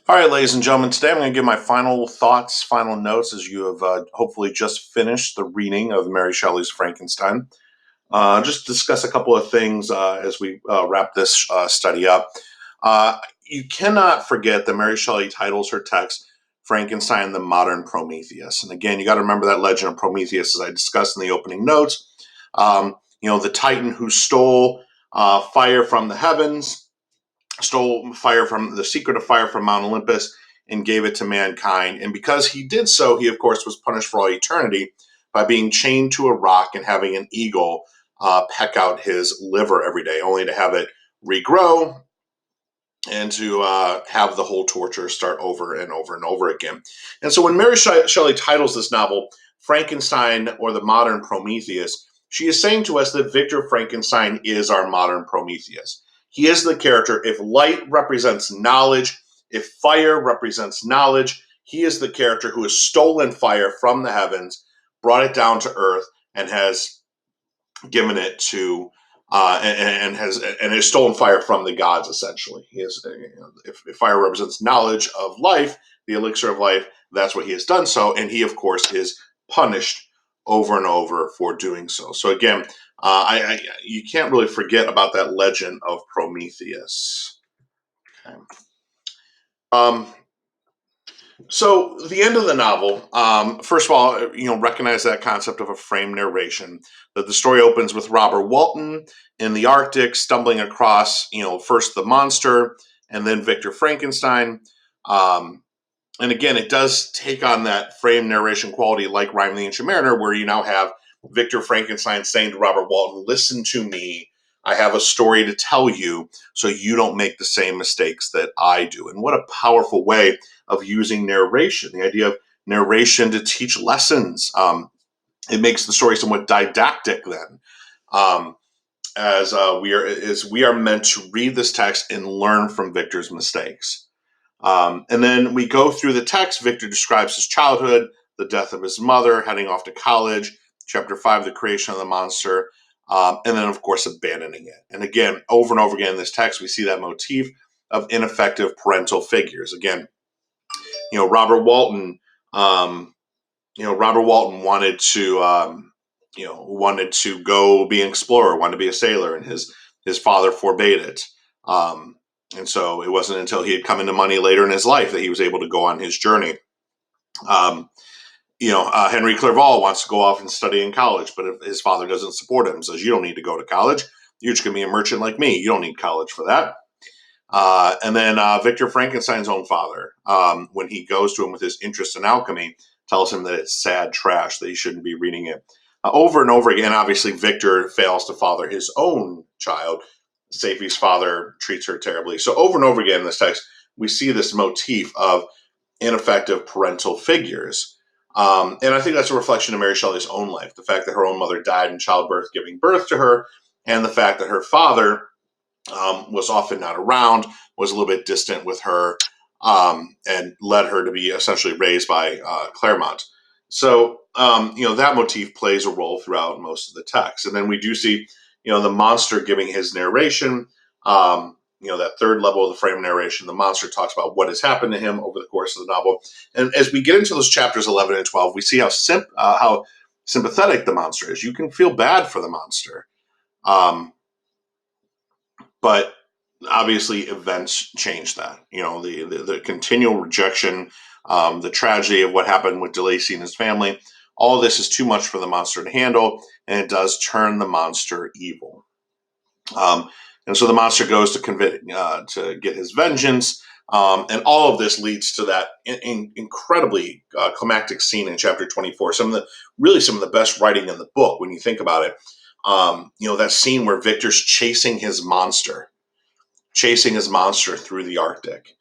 All right, ladies and gentlemen, today I'm going to give my final thoughts, final notes as you have hopefully just finished the reading of Mary Shelley's Frankenstein. Just discuss a couple of things as we wrap this study up. You cannot forget that Mary Shelley titles her text Frankenstein the Modern Prometheus. And again, you got to remember that legend of Prometheus, as I discussed in the opening notes. The Titan who stole fire from the heavens, stole fire from the secret of fire from Mount Olympus and gave it to mankind. And because he did so, he, of course, was punished for all eternity by being chained to a rock and having an eagle peck out his liver every day, only to have it regrow and to have the whole torture start over and over and over again. And so when Mary Shelley titles this novel Frankenstein or the Modern Prometheus, she is saying to us that Victor Frankenstein is our modern Prometheus. He is the character. If light represents knowledge, if fire represents knowledge, he is the character who has stolen fire from the heavens, brought it down to earth, and has given it to and has stolen fire from the gods. Essentially, he is. If fire represents knowledge of life, the elixir of life, that's what he has done so, and he, of course, is punished over and over for doing so. So again, you can't really forget about that legend of Prometheus. Okay. So the end of the novel, first of all, recognize that concept of a framed narration. That the story opens with Robert Walton in the Arctic stumbling across, first the monster and then Victor Frankenstein. And again, it does take on that framed narration quality like Rhyme the Ancient Mariner, where you now have Victor Frankenstein saying to Robert Walton, listen to me, I have a story to tell you so you don't make the same mistakes that I do. And what a powerful way of using narration, the idea of narration to teach lessons. It makes the story somewhat didactic then, as we are meant to read this text and learn from Victor's mistakes. And then we go through the text. Victor describes his childhood, the death of his mother, heading off to college, chapter 5, the creation of the monster, and then, of course, abandoning it. And again, over and over again in this text, we see that motif of ineffective parental figures. Again, Robert Walton, Robert Walton wanted to go be an explorer, wanted to be a sailor, and his father forbade it. And so it wasn't until he had come into money later in his life that he was able to go on his journey. Henry Clerval wants to go off and study in college, but if his father doesn't support him, says, you don't need to go to college. You're just going to be a merchant like me. You don't need college for that. And then Victor Frankenstein's own father, when he goes to him with his interest in alchemy, tells him that it's sad trash, that he shouldn't be reading it. Over and over again, obviously, Victor fails to father his own child. Safie's father treats her terribly. So over and over again in this text, we see this motif of ineffective parental figures. And I think that's a reflection of Mary Shelley's own life, the fact that her own mother died in childbirth, giving birth to her, and the fact that her father was often not around, was a little bit distant with her, and led her to be essentially raised by Claremont. So, that motif plays a role throughout most of the text. And then we do see, the monster giving his narration, that third level of the frame narration. The monster talks about what has happened to him over the course of the novel. And as we get into those chapters 11 and 12, we see how sympathetic the monster is. You can feel bad for the monster. But obviously events change that. The continual rejection, the tragedy of what happened with DeLacy and his family, all this is too much for the monster to handle, and it does turn the monster evil. And so the monster goes to get his vengeance, and all of this leads to that incredibly climactic scene in chapter 24. Some of the best writing in the book when you think about it. That scene where Victor's chasing his monster through the Arctic.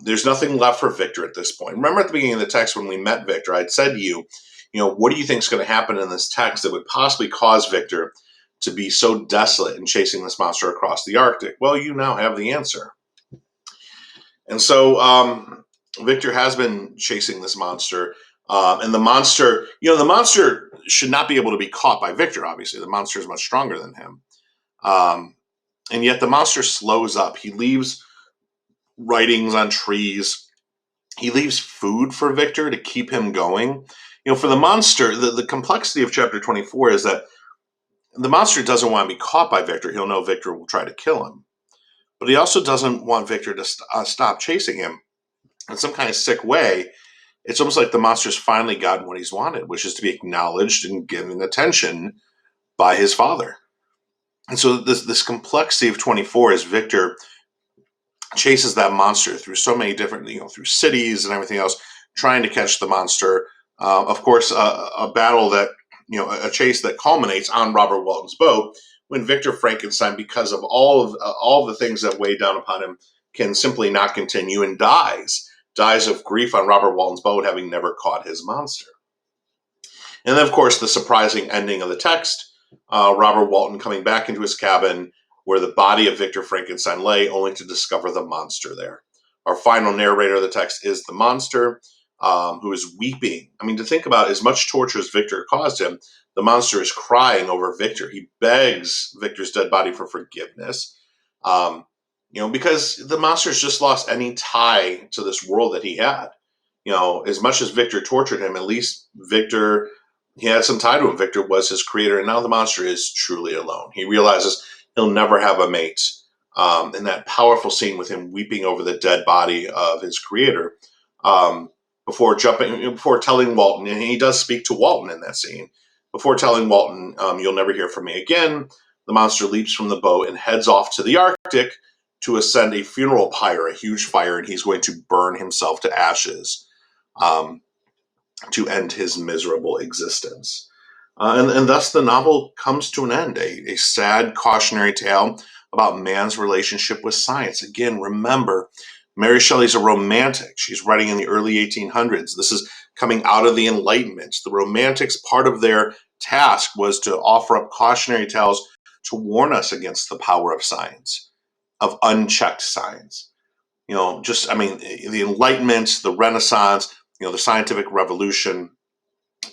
There's nothing left for Victor at this point. Remember at the beginning of the text when we met Victor, I'd said to you, what do you think is going to happen in this text that would possibly cause Victor to be so desolate in chasing this monster across the Arctic? Well, you now have the answer. And so Victor has been chasing this monster. And the monster should not be able to be caught by Victor, obviously. The monster is much stronger than him. And yet the monster slows up. He leaves writings on trees. He leaves food for Victor to keep him going. For the monster, the complexity of chapter 24 is that the monster doesn't want to be caught by Victor. He'll know Victor will try to kill him. But he also doesn't want Victor to stop chasing him. In some kind of sick way, it's almost like the monster's finally gotten what he's wanted, which is to be acknowledged and given attention by his father. And so this complexity of 24 is Victor chases that monster through so many different, through cities and everything else, trying to catch the monster. Of course, a battle that, a chase that culminates on Robert Walton's boat when Victor Frankenstein, because of all the things that weigh down upon him, can simply not continue and dies of grief on Robert Walton's boat, having never caught his monster. And then, of course, the surprising ending of the text, Robert Walton coming back into his cabin where the body of Victor Frankenstein lay, only to discover the monster there. Our final narrator of the text is the monster, who is weeping. I mean, to think about as much torture as Victor caused him, the monster is crying over Victor. He begs Victor's dead body for forgiveness, because the monster's just lost any tie to this world that he had. As much as Victor tortured him, at least Victor, he had some tie to him. Victor was his creator, and now the monster is truly alone. He realizes he'll never have a mate. In that powerful scene with him weeping over the dead body of his creator, before telling Walton, and he does speak to Walton in that scene, before telling Walton, "You'll never hear from me again," the monster leaps from the boat and heads off to the Arctic to ascend a funeral pyre, a huge fire, and he's going to burn himself to ashes to end his miserable existence. And thus the novel comes to an end, a sad cautionary tale about man's relationship with science. Again, remember, Mary Shelley's a romantic. She's writing in the early 1800s. This is coming out of the Enlightenment. The Romantics, part of their task was to offer up cautionary tales to warn us against the power of science, of unchecked science. The Enlightenment, the Renaissance, the scientific revolution,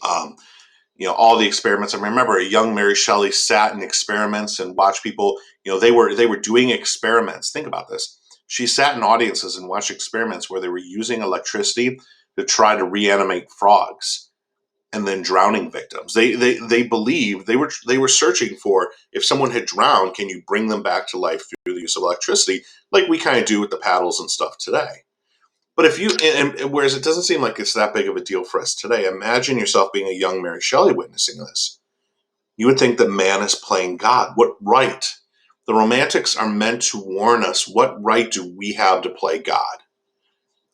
all the experiments. I remember a young Mary Shelley sat in experiments and watched people, they were doing experiments. Think about this. She sat in audiences and watched experiments where they were using electricity to try to reanimate frogs and then drowning victims. They believed they were searching for, if someone had drowned, can you bring them back to life through the use of electricity, like we kind of do with the paddles and stuff today. But whereas it doesn't seem like it's that big of a deal for us today, imagine yourself being a young Mary Shelley witnessing this. You would think that man is playing God. What right? The Romantics are meant to warn us, what right do we have to play God?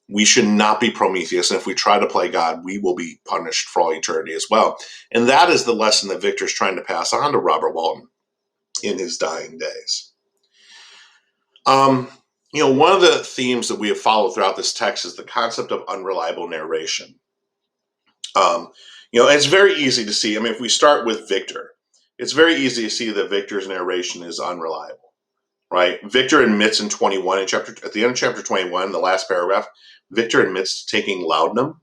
We should not be Prometheus, and if we try to play God, we will be punished for all eternity as well. And that is the lesson that Victor's trying to pass on to Robert Walton in his dying days. One of the themes that we have followed throughout this text is the concept of unreliable narration. It's very easy to see. I mean, if we start with Victor, it's very easy to see that Victor's narration is unreliable, right? Victor admits in 21, at the end of chapter 21, the last paragraph, Victor admits to taking laudanum.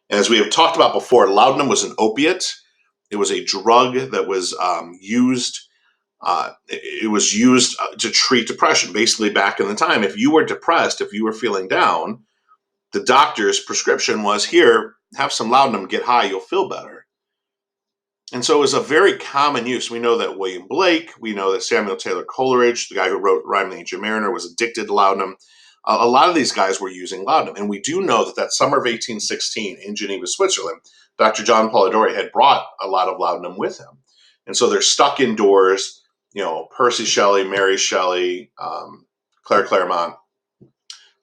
And as we have talked about before, laudanum was an opiate. It was a drug that was used. It was used to treat depression. Basically, back in the time, if you were depressed, if you were feeling down, the doctor's prescription was, here, have some laudanum, get high, you'll feel better. And so it was a very common use. We know that William Blake, we know that Samuel Taylor Coleridge, the guy who wrote Rhyme of the Ancient Mariner, was addicted to laudanum. A lot of these guys were using laudanum. And we do know that summer of 1816 in Geneva, Switzerland, Dr. John Polidori had brought a lot of laudanum with him. And so they're stuck indoors, Percy Shelley, Mary Shelley, Claire Claremont,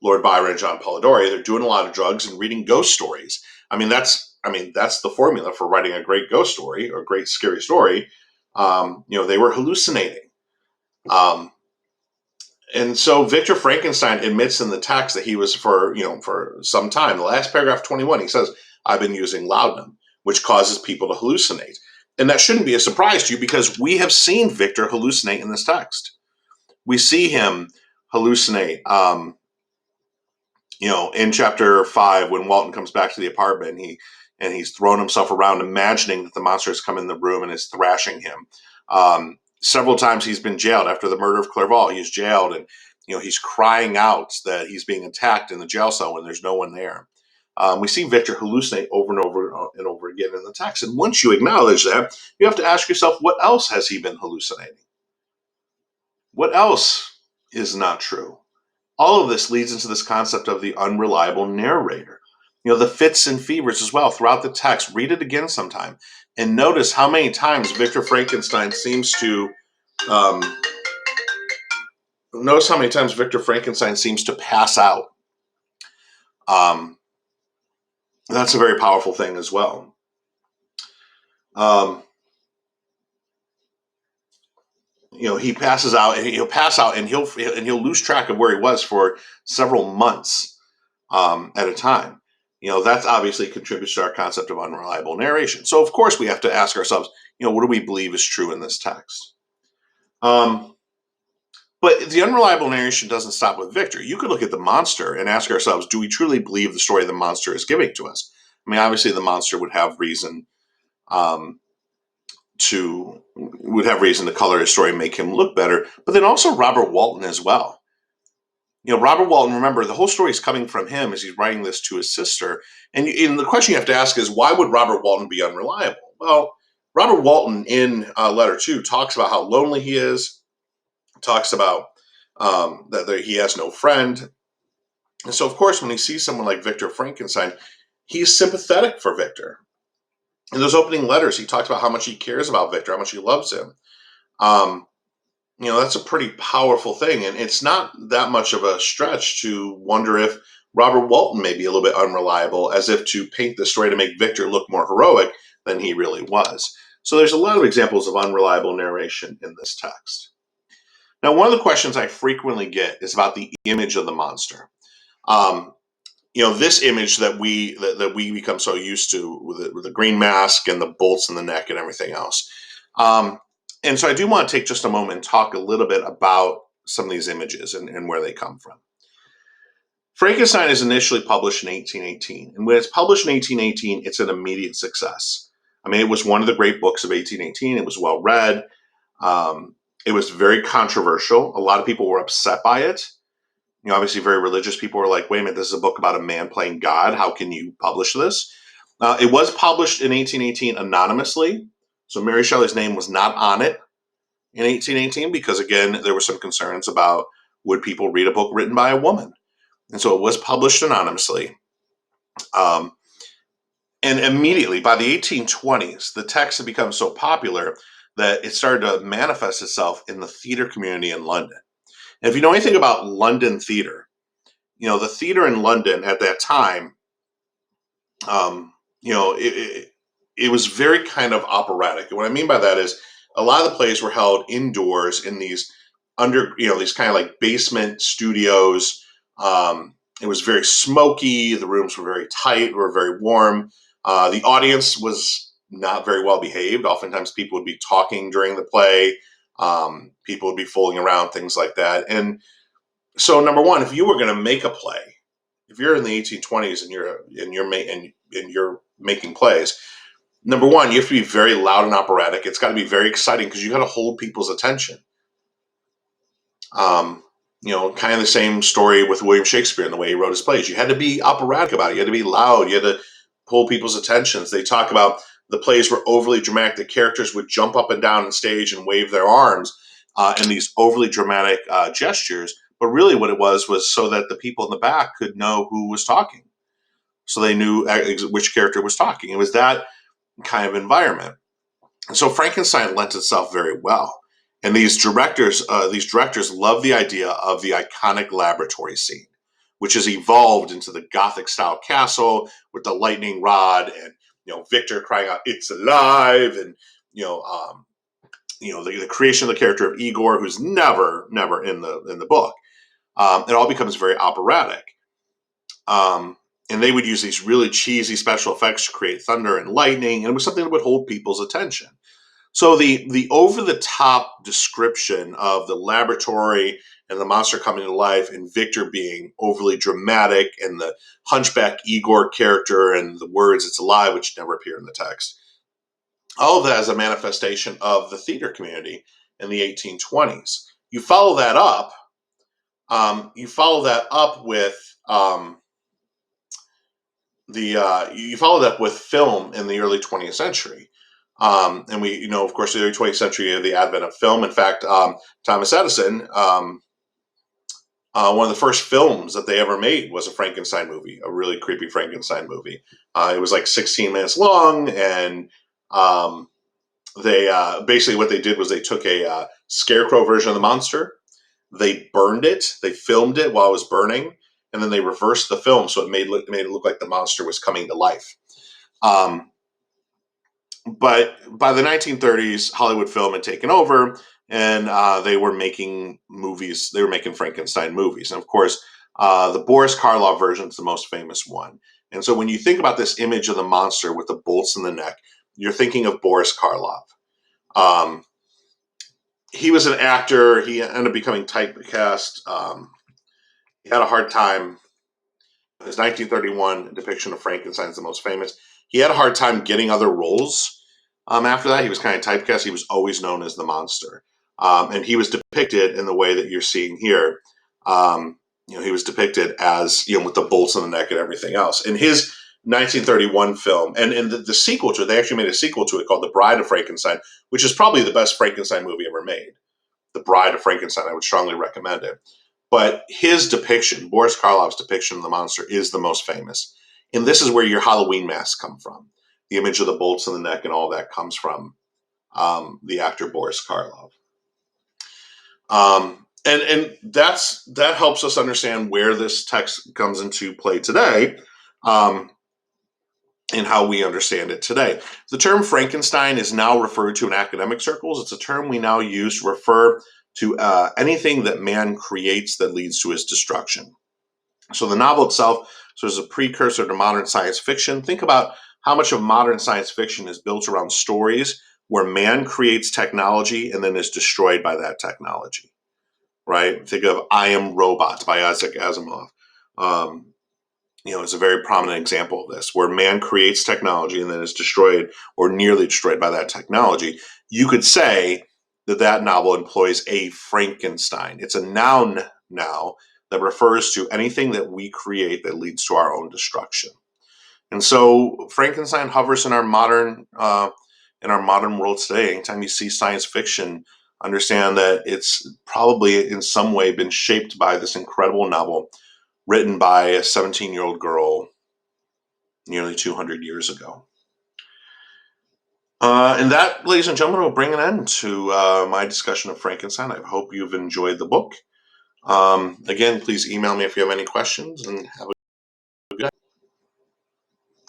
Lord Byron, and John Polidori. They're doing a lot of drugs and reading ghost stories. That's the formula for writing a great ghost story or a great scary story. They were hallucinating. And so Victor Frankenstein admits in the text that he was for some time. The last paragraph 21, he says, "I've been using laudanum," which causes people to hallucinate. And that shouldn't be a surprise to you, because we have seen Victor hallucinate in this text. We see him hallucinate, in chapter 5, when Walton comes back to the apartment, he's thrown himself around imagining that the monster has come in the room and is thrashing him. Several times he's been jailed after the murder of Clerval. He's jailed, and He's crying out that he's being attacked in the jail cell when there's no one there. We see Victor hallucinate over and over and over again in the text. And once you acknowledge that, you have to ask yourself, what else has he been hallucinating? What else is not true? All of this leads into this concept of the unreliable narrator. The fits and fevers as well throughout the text. Read it again sometime and notice how many times Victor Frankenstein seems to um, pass out. That's a very powerful thing as well. He passes out, and he'll pass out, and he'll lose track of where he was for several months at a time. That's obviously contributes to our concept of unreliable narration. So, of course, we have to ask ourselves, what do we believe is true in this text? But the unreliable narration doesn't stop with Victor. You could look at the monster and ask ourselves, do we truly believe the story the monster is giving to us? I mean, obviously, the monster would have reason to color his story and make him look better, but then also Robert Walton as well. Robert Walton, remember, the whole story is coming from him as he's writing this to his sister. And the question you have to ask is, why would Robert Walton be unreliable? Well, Robert Walton in letter 2 talks about how lonely he is, talks about that he has no friend. And so, of course, when he sees someone like Victor Frankenstein, he's sympathetic for Victor. In those opening letters, he talks about how much he cares about Victor, how much he loves him. That's a pretty powerful thing. And it's not that much of a stretch to wonder if Robert Walton may be a little bit unreliable, as if to paint the story to make Victor look more heroic than he really was. So there's a lot of examples of unreliable narration in this text. Now, one of the questions I frequently get is about the image of the monster. This image that we become so used to with the green mask and the bolts in the neck and everything else. And so I do want to take just a moment and talk a little bit about some of these images and where they come from. Frankenstein is initially published in 1818. And when it's published in 1818, it's an immediate success. I mean, it was one of the great books of 1818. It was well read. It was very controversial. A lot of people were upset by it. Obviously very religious people were like, wait a minute, this is a book about a man playing God. How can you publish this? It was published in 1818 anonymously. So Mary Shelley's name was not on it in 1818 because, again, there were some concerns about would people read a book written by a woman? And so it was published anonymously. And immediately, by the 1820s, the text had become so popular that it started to manifest itself in the theater community in London. And if you know anything about London theater, the theater in London at that time, it was very kind of operatic. And what I mean by that is a lot of the plays were held indoors in these these kind of like basement studios. It was very smoky. The rooms were very tight, were very warm. The audience was not very well behaved. Oftentimes people would be talking during the play. People would be fooling around, things like that. And so, number one, if you were going to make a play, if you're in the 1820s and you're making plays, number one, you have to be very loud and operatic. It's got to be very exciting because you got to hold people's attention. Kind of the same story with William Shakespeare and the way he wrote his plays. You had to be operatic about it. You had to be loud. You had to pull people's attentions. They talk about the plays were overly dramatic. The characters would jump up and down on stage and wave their arms in these overly dramatic gestures. But really what it was so that the people in the back could know who was talking. So they knew which character was talking. It was that kind of environment. And so Frankenstein lent itself very well. And these directors love the idea of the iconic laboratory scene, which has evolved into the Gothic-style castle with the lightning rod and Victor crying out, "It's alive!" and the creation of the character of Igor, who's never in the book. It all becomes very operatic. And they would use these really cheesy special effects to create thunder and lightning, and it was something that would hold people's attention. So the over-the-top description of the laboratory and the monster coming to life and Victor being overly dramatic and the hunchback Igor character and the words "it's alive," which never appear in the text, all of that is a manifestation of the theater community in the 1820s. You follow that up You follow that up with you follow that with film in the early 20th century. And we, of course, the early 20th century, the advent of film. In fact, Thomas Edison, one of the first films that they ever made was a Frankenstein movie, a really creepy Frankenstein movie. It was like 16 minutes long, and they basically what they did was they took a scarecrow version of the monster, they burned it, they filmed it while it was burning, and then they reversed the film so it made it look like the monster was coming to life. Um, but by the 1930s, Hollywood film had taken over, and they were making movies. They were making Frankenstein movies, and of course, the Boris Karloff version is the most famous one. And so, when you think about this image of the monster with the bolts in the neck, you're thinking of Boris Karloff. Um, he was an actor. He ended up becoming typecast. He had a hard time. His 1931 depiction of Frankenstein is the most famous. He had a hard time getting other roles. After that, he was kind of typecast. He was always known as the monster, and he was depicted in the way that you're seeing here. He was depicted as with the bolts in the neck and everything else. In his 1931 film, and the sequel to it, they actually made a sequel to it called The Bride of Frankenstein, which is probably the best Frankenstein movie ever made. The Bride of Frankenstein. I would strongly recommend it. But his depiction, Boris Karloff's depiction of the monster, is the most famous. And this is where your Halloween masks come from. The image of the bolts in the neck and all that comes from the actor Boris Karloff. And that helps us understand where this text comes into play today, and how we understand it today. The term Frankenstein is now referred to in academic circles. It's a term we now use to refer to anything that man creates that leads to his destruction. So the novel itself serves as a precursor to modern science fiction. Think about how much of modern science fiction is built around stories where man creates technology and then is destroyed by that technology, right? Think of I Am Robot by Isaac Asimov. It's a very prominent example of this, where man creates technology and then is destroyed or nearly destroyed by that technology. You could say that novel employs a Frankenstein. It's a noun now that refers to anything that we create that leads to our own destruction. And so Frankenstein hovers in our modern world today. Anytime you see science fiction, understand that it's probably in some way been shaped by this incredible novel written by a 17-year-old girl nearly 200 years ago. And that, ladies and gentlemen, will bring an end to my discussion of Frankenstein. I hope you've enjoyed the book. Again, please email me if you have any questions, and have a